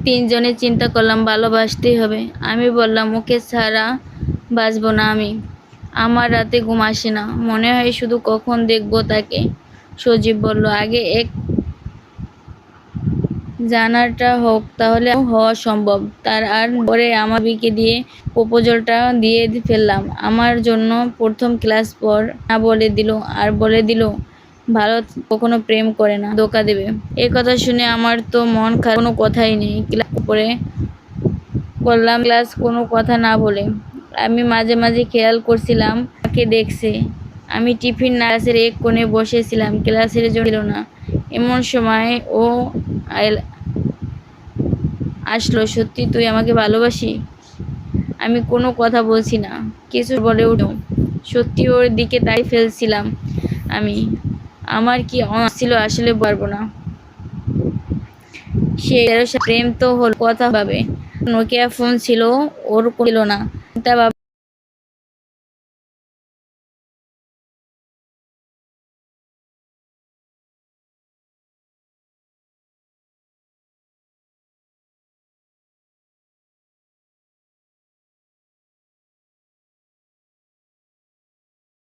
তিনজনে চিন্তা করলাম ভালোবাসতেই হবে। আমি বললাম, ওকে ছাড়া বাঁচব না আমি। আমার রাতে ঘুম আসে না, মনে হয় শুধু কখন দেখবো তাকে। সজীব বলল, আগে এক জানাটা হোক, তাহলে হওয়া সম্ভব। তার আর পরে আমার বিকে দিয়ে প্রপোজালটা দিয়ে ফেললাম। আমার জন্য প্রথম ক্লাস পর না বলে দিল, আর বলে দিল ভালো কখনো প্রেম করে না, ধোকা দেবে। এই কথা শুনে আমার তো মন খারাপ, কোনো কথাই নেই। ক্লাস করে করলাম ক্লাস কোনো কথা না বলে। আমি মাঝে মাঝে খেয়াল করছিলাম আমাকে দেখছে। আমি টিফিন না ক্লাসের এক কোণে বসেছিলাম, ক্লাসের জন্য ছিল না। এমন সময় ও আসলো, সত্যি তুই আমাকে ভালোবাসি? আমি কোনো কথা বলছি না, কিছু বলে উঠল। সত্যি ওর দিকে তাই ফেলছিলাম আমি। আমার কি ছিল আসলে পারবো না। সে 13 সালে প্রেম তো হলো, কথা ভাবে। নোকিয়া ফোন ছিল, ওর ছিল না। চিন্তা